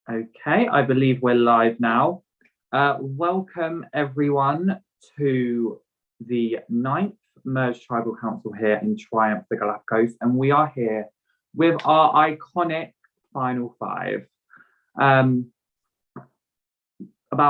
Okay, I believe we're live now. Welcome everyone to the ninth Merged Tribal Council here in Triumph the Galapagos, and we are here with our iconic final five. About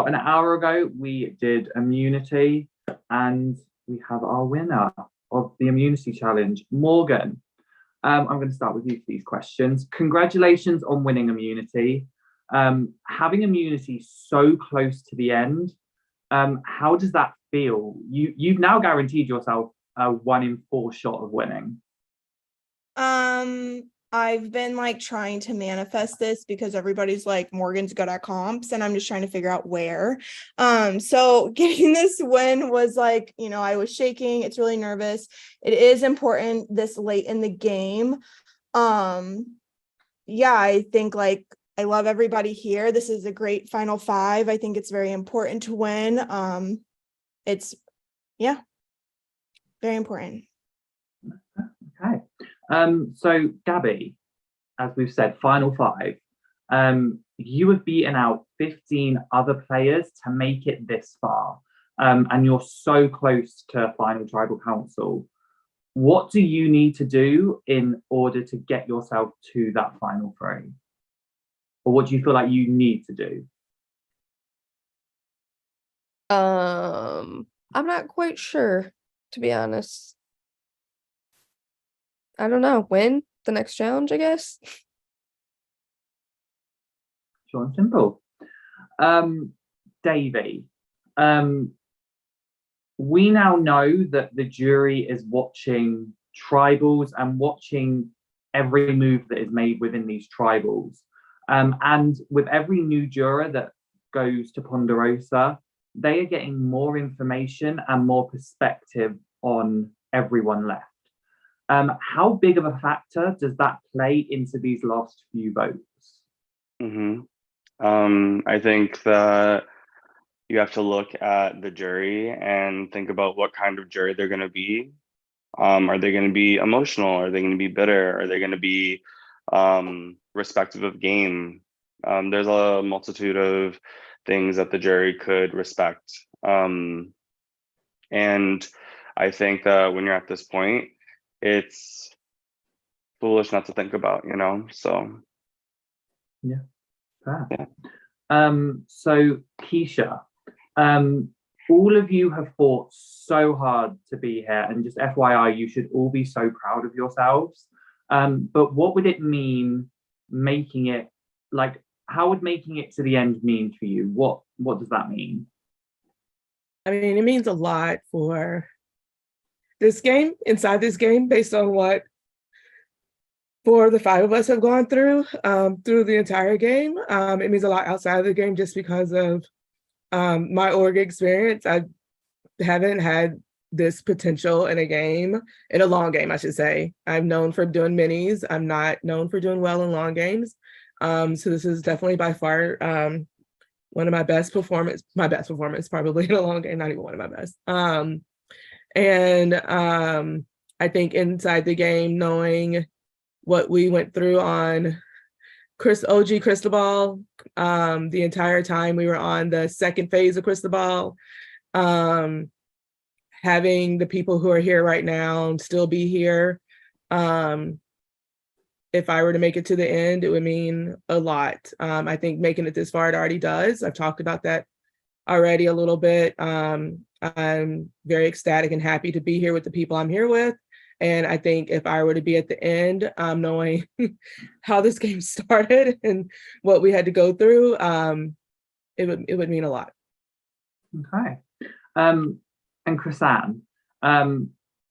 an hour ago, we did immunity, and we have our winner of the immunity challenge, Morgan. I'm going to start with you for these questions. Congratulations on winning immunity. Having immunity so close to the end, how does that feel? You've now guaranteed yourself a 1 in 4 shot of winning. I've been like trying to manifest this because everybody's like Morgan's good at comps and I'm just trying to figure out where. So getting this win was like, I was shaking. It's really nervous. It is important this late in the game. I think like I love everybody here. This is a great final five. I think it's very important to win. It's very important. Okay. So Gabby, as we've said, final five. You have beaten out 15 other players to make it this far. And you're so close to final tribal council. What do you need to do in order to get yourself to that final three? Or what do you feel like you need to do? I'm not quite sure, to be honest. I don't know. Win the next challenge, I guess. Short and simple. Davey, we now know that the jury is watching tribals and watching every move that is made within these tribals. And with every new juror that goes to Ponderosa, they are getting more information and more perspective on everyone left. How big of a factor does that play into these last few votes? I think that you have to look at the jury and think about what kind of jury they're going to be. Are they going to be emotional? Are they going to be bitter? Are they going to be respective of game? There's a multitude of things that the jury could respect. And I think that when you're at this point, it's foolish not to think about, so. Yeah. Fair. Yeah. So Keisha, all of you have fought so hard to be here, and just FYI, you should all be so proud of yourselves. But what would it mean making it, like, how would making it to the end mean for you? What does that mean? I mean, it means a lot for this game, inside this game, based on what the five of us have gone through the entire game. It means a lot outside of the game just because of my org experience. I haven't had this potential in a long game, I should say. I'm known for doing minis. I'm not known for doing well in long games. So this is definitely by far one of my best performance probably in a long game, not even one of my best. I think inside the game, knowing what we went through on OG Cristobal, the entire time we were on the second phase of Cristobal, having the people who are here right now still be here. If I were to make it to the end, it would mean a lot. I think making it this far, it already does. I've talked about that already a little bit. I'm very ecstatic and happy to be here with the people I'm here with. And I think if I were to be at the end, knowing how this game started and what we had to go through, it would mean a lot. Okay. And Chrisanne,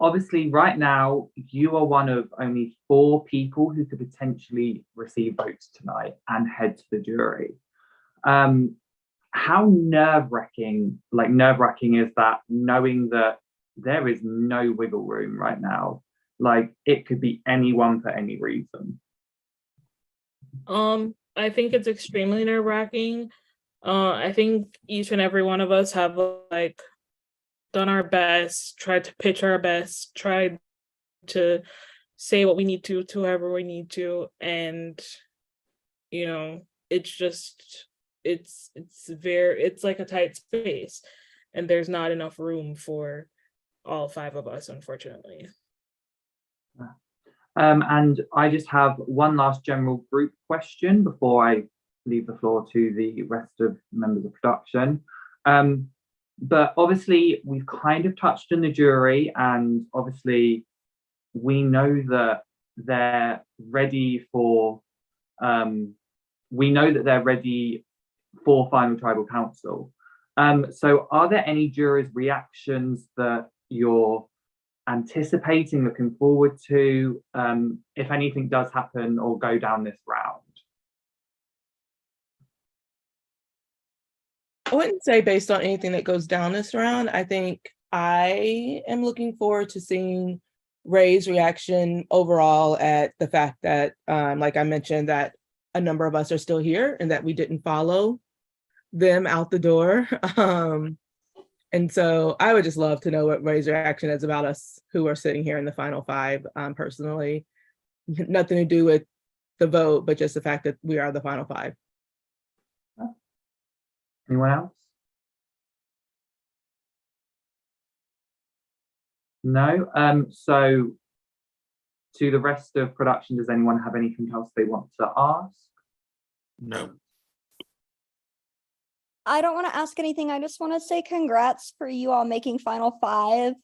obviously right now you are one of only 4 people who could potentially receive votes tonight and head to the jury. How nerve-wracking is that, knowing that there is no wiggle room right now? Like, it could be anyone for any reason. I think it's extremely nerve-wracking. I think each and every one of us have like done our best, tried to pitch our best, tried to say what we need to whoever we need to, and it's just it's like a tight space, and there's not enough room for all 5 of us, unfortunately. And I just have one last general group question before I leave the floor to the rest of members of production. But obviously, we've kind of touched on the jury, and obviously, we know that they're ready for. We know that they're ready for final tribal council. So, are there any jurors' reactions that you're anticipating, looking forward to, if anything does happen or go down this round? I wouldn't say based on anything that goes down this round. I think I am looking forward to seeing Ray's reaction overall at the fact that, like I mentioned, that a number of us are still here and that we didn't follow them out the door. And so I would just love to know what Ray's reaction is about us who are sitting here in the final 5, personally. Nothing to do with the vote, but just the fact that we are the final 5. Anyone else? No? So to the rest of production, does anyone have anything else they want to ask? No. I don't want to ask anything. I just want to say congrats for you all making final 5.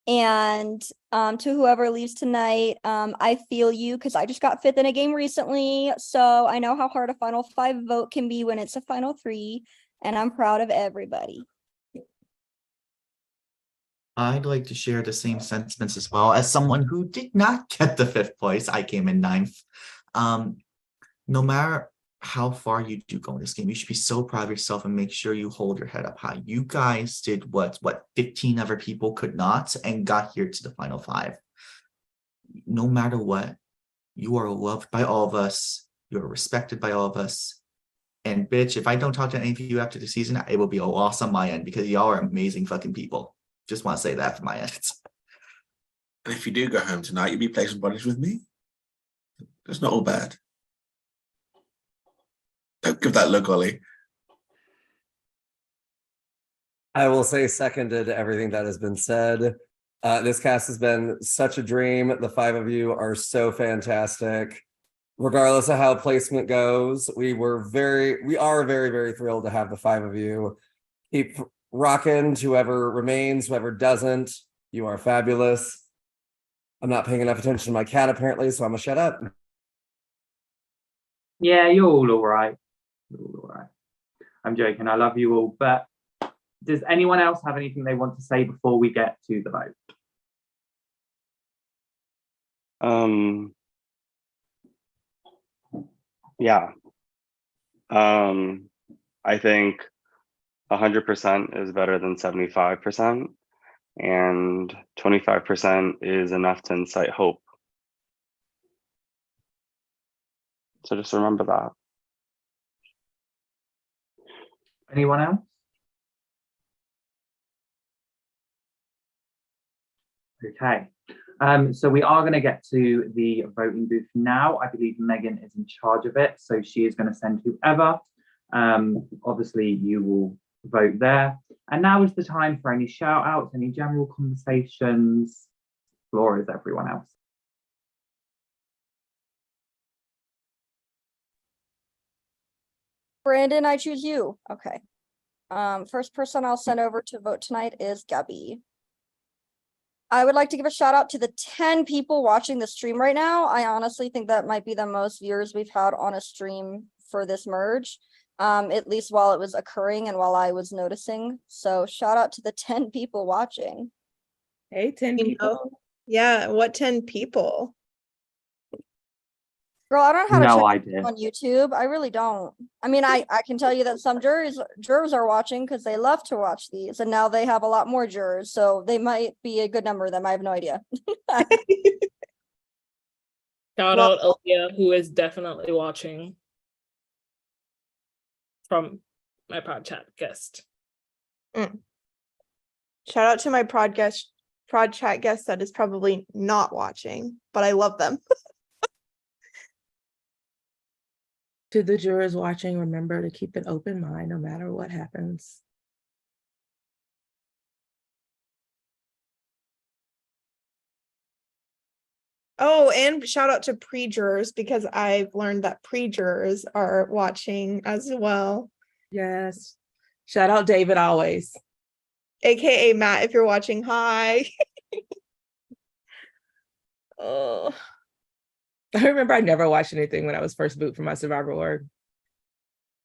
And to whoever leaves tonight, I feel you because I just got 5th in a game recently. So I know how hard a final 5 vote can be when it's a final 3. And I'm proud of everybody. I'd like to share the same sentiments as well. As someone who did not get the 5th place, I came in 9th. No matter how far you do go in this game, you should be so proud of yourself and make sure you hold your head up high. You guys did what 15 other people could not and got here to the final 5. No matter what, you are loved by all of us. You are respected by all of us. And bitch, if I don't talk to any of you after the season, it will be a loss on my end because y'all are amazing fucking people. Just want to say that from my end. And if you do go home tonight, you'll be placing bodies with me. It's not all bad. Don't give that look, Ollie. I will say seconded to everything that has been said. This cast has been such a dream. The 5 of you are so fantastic. Regardless of how placement goes, we are very, very thrilled to have the 5 of you. Keep rocking to whoever remains, whoever doesn't. You are fabulous. I'm not paying enough attention to my cat apparently, so I'm gonna shut up. Yeah, you're all right. You're all right. I'm joking. I love you all. But does anyone else have anything they want to say before we get to the vote? Yeah. I think 100% is better than 75%, and 25% is enough to incite hope. So just remember that. Anyone else? Okay. So we are going to get to the voting booth now. I believe Megan is in charge of it, so she is going to send whoever. Obviously, you will vote there. And now is the time for any shout outs, any general conversations. Floor is everyone else. Brandon, I choose you. Okay. First person I'll send over to vote tonight is Gabby. I would like to give a shout out to the 10 people watching the stream right now. I honestly think that might be the most viewers we've had on a stream for this merge, at least while it was occurring and while I was noticing. So shout out to the 10 people watching. Hey, 10 people. Yeah, what 10 people? Girl, I don't know how to No check idea. on YouTube. I really don't. I mean, I can tell you that some jurors are watching because they love to watch these, and now they have a lot more jurors, so they might be a good number of them. I have no idea. Shout out Olivia, who is definitely watching from my pod chat guest. Shout out to my prod chat guest that is probably not watching, but I love them. To the jurors watching, remember to keep an open mind no matter what happens. Oh, and shout out to pre-jurors because I've learned that pre-jurors are watching as well. Yes. Shout out David always. AKA Matt, if you're watching, hi. Oh, I remember I never watched anything when I was first boot for my Survivor org.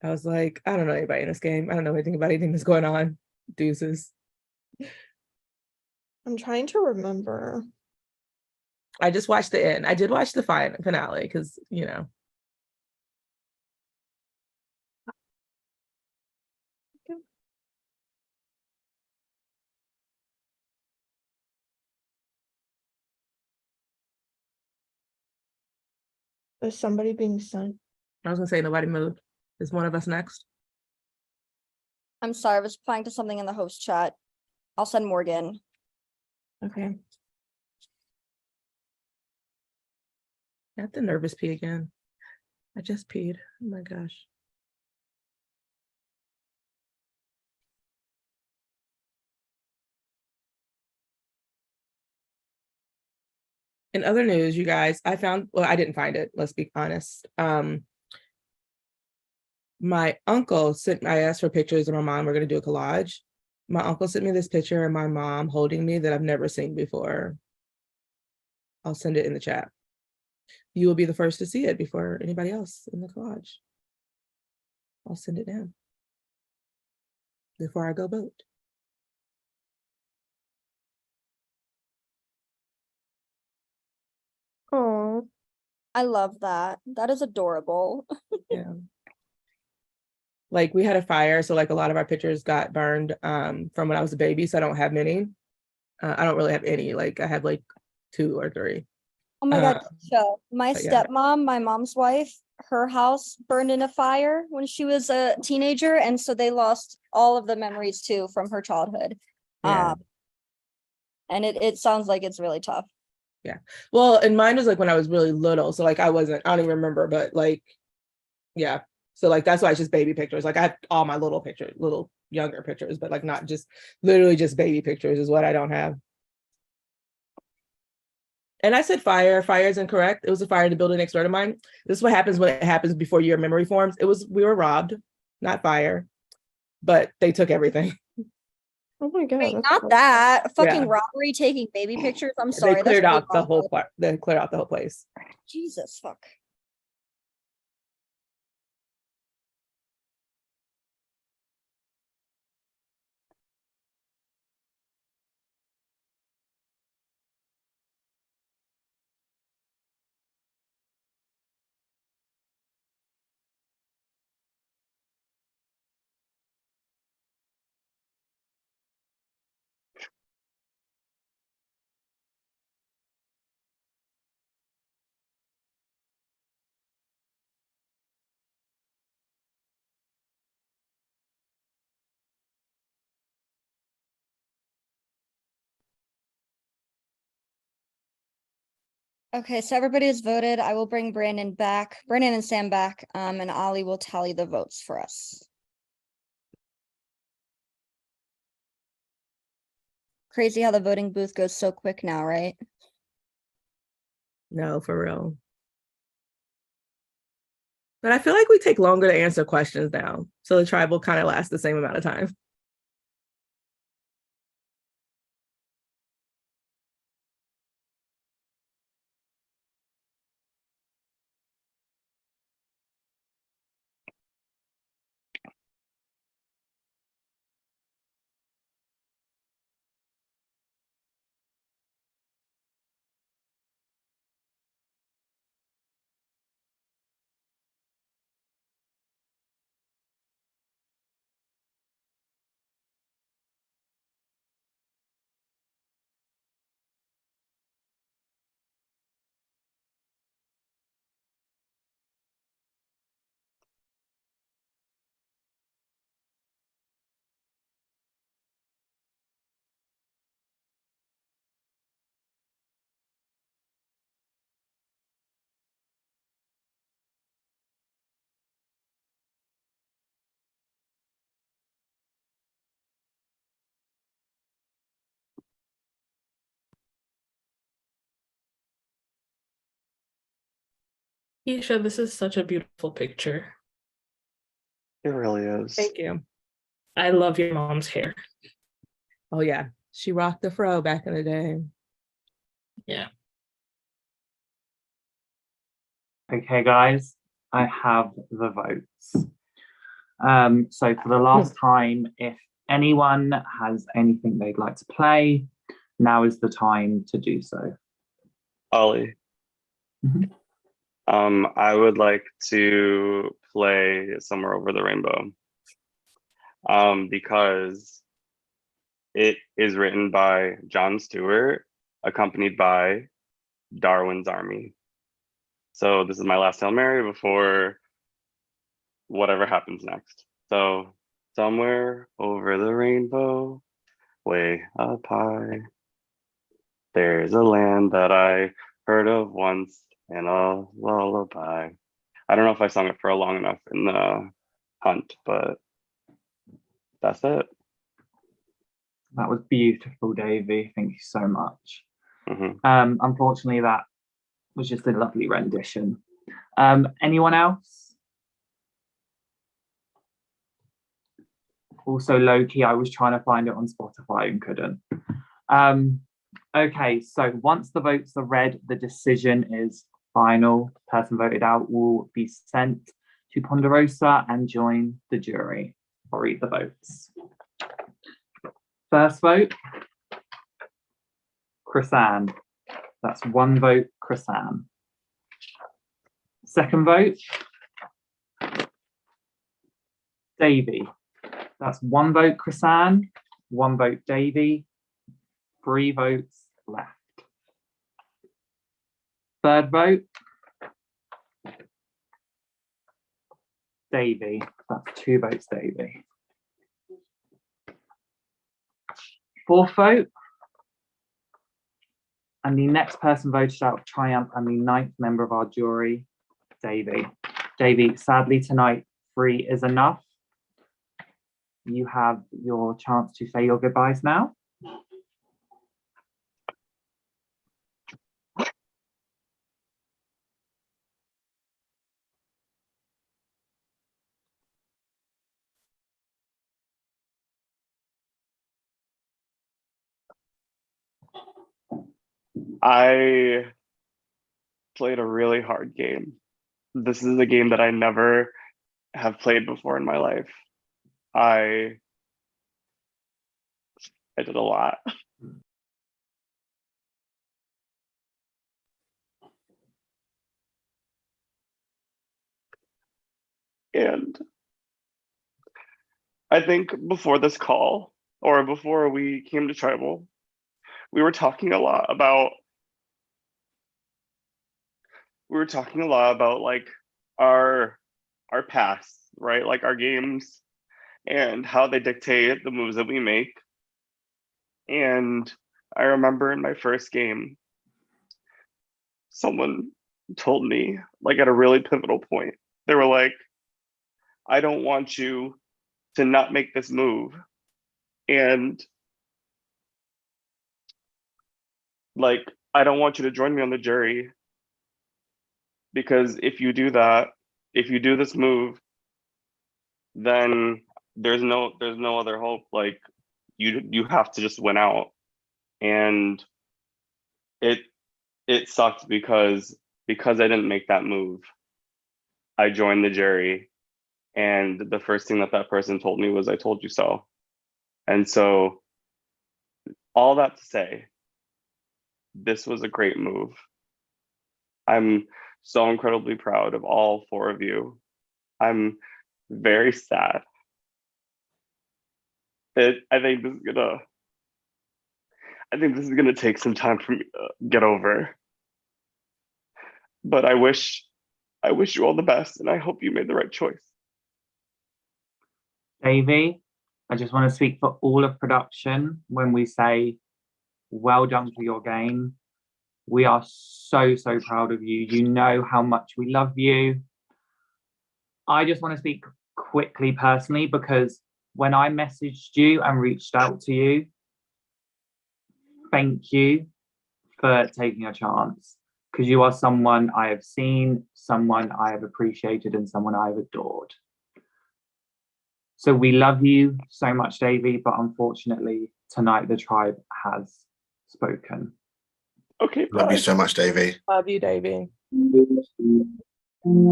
I was like, I don't know anybody in this game. I don't know anything about anything that's going on. Deuces. I'm trying to remember. I just watched the end. I did watch the finale because, you know. Is somebody being sent? I was gonna say nobody moved. Is one of us next? I'm sorry, I was replying to something in the host chat. I'll send Morgan. Okay. I have to nervous pee again. I just peed. Oh my gosh. In other news, you guys, I found, well, I didn't find it, let's be honest. My uncle sent, I asked for pictures of my mom, we're gonna do a collage. My uncle sent me this picture of my mom holding me that I've never seen before. I'll send it in the chat. You will be the first to see it before anybody else in the collage. I'll send it now before I go vote. Oh, I love that. That is adorable. Yeah. Like we had a fire, so like a lot of our pictures got burned from when I was a baby, so I don't have many. I don't really have any, like I have like 2 or 3. Oh my God, Keisha, my but yeah. stepmom, my mom's wife, her house burned in a fire when she was a teenager, and so they lost all of the memories too from her childhood. Yeah. And it sounds like it's really tough. Yeah. Well, and mine was like when I was really little, so like I don't even remember, but like, yeah. So like that's why it's just baby pictures. Like I have all my little pictures, little younger pictures, but like not just literally just baby pictures is what I don't have. And I said fire. Fire is incorrect. It was a fire in the building next door to mine. This is what happens when it happens before your memory forms. We were robbed, not fire, but they took everything. oh my God. Wait, that's not awful. that fucking Yeah. robbery, taking baby pictures. I'm sorry. They cleared that's out the really whole wrong. part. They cleared out the whole place. Jesus fuck. Okay, so everybody has voted. I will bring Brandon and Sam back, and Ollie will tally the votes for us. Crazy how the voting booth goes so quick now, right? No, for real. But I feel like we take longer to answer questions now. So the tribe will kind of last the same amount of time. Isha, this is such a beautiful picture. It really is. Thank you. I love your mom's hair. Oh yeah, she rocked the fro back in the day. Yeah. Okay, guys, I have the votes. So for the last time, if anyone has anything they'd like to play, now is the time to do so. Ollie. Mhm. I would like to play Somewhere Over the Rainbow. Because it is written by John Stewart, accompanied by Darwin's Army. So this is my last Hail Mary before whatever happens next. So somewhere over the rainbow, way up high, there's a land that I heard of once in a lullaby. I don't know if I sung it for long enough in the hunt, but that's it. That was beautiful, Davey. Thank you so much. Mhm. Unfortunately, that was just a lovely rendition. Anyone else? Also, low-key, I was trying to find it on Spotify and couldn't. Okay, so once the votes are read, the decision is final. Person voted out will be sent to Ponderosa and join the jury. I'll read the votes. First vote, Chrisanne. That's one vote, Chrisanne. Second vote, Davy. That's one vote, Chrisanne, one vote, Davy, 3 votes left. Third vote, Davy. That's 2 votes, Davy. Fourth vote, and the next person voted out of triumph and the 9th member of our jury, Davy. Davy, sadly tonight, 3 is enough. You have your chance to say your goodbyes now. I played a really hard game. This is a game that I never have played before in my life. I did a lot. And I think before this call, or before we came to tribal, we were talking a lot about like our past, right? Like our games and how they dictate the moves that we make. And I remember in my first game, someone told me, like at a really pivotal point, they were like, I don't want you to not make this move. And like, I don't want you to join me on the jury, because if you do that, if you do this move, then there's no other hope. Like you have to just win out. And it sucked because I didn't make that move. I joined the jury, and the first thing that person told me was, I told you so. And so all that to say, this was a great move. I'm so incredibly proud of all 4 of you. I'm very sad. I think this is gonna take some time for me to get over. But I wish you all the best, and I hope you made the right choice. Davey, I just want to speak for all of production when we say, well done for your game. We are so, so proud of you. You know how much we love you. I just want to speak quickly personally, because when I messaged you and reached out to you, thank you for taking a chance. because you are someone I have seen, someone I have appreciated, and someone I have adored. So we love you so much, Davy, but unfortunately, tonight the tribe has spoken. Okay, Love you bye. so much, Davey. Love you, Davey. And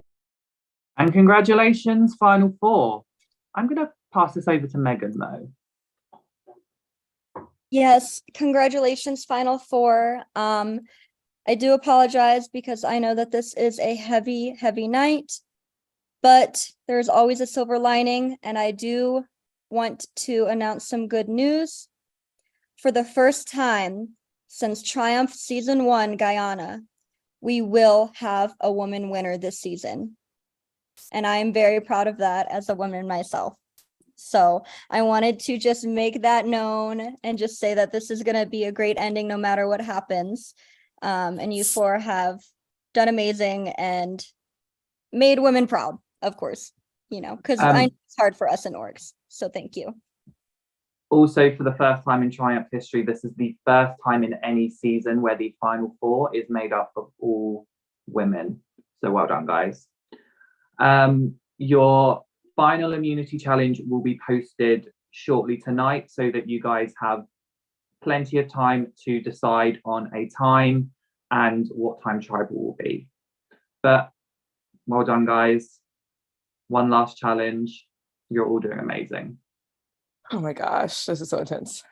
congratulations, Final Four. I'm going to pass this over to Megan, though. Yes, congratulations, Final Four. I do apologize because I know that this is a heavy, heavy night, but there's always a silver lining, and I do want to announce some good news. For the first time since Triumph Season 1 Guyana, we will have a woman winner this season. And I am very proud of that as a woman myself. So I wanted to just make that known and just say that this is going to be a great ending no matter what happens. And you four have done amazing and made women proud, of course, you know, because I know it's hard for us in orgs. So thank you. Also, for the first time in Triumph history, this is the first time in any season where the Final Four is made up of all women. So well done, guys. Your final immunity challenge will be posted shortly tonight so that you guys have plenty of time to decide on a time and what time tribal will be. But well done, guys. One last challenge. You're all doing amazing. Oh my gosh, this is so intense.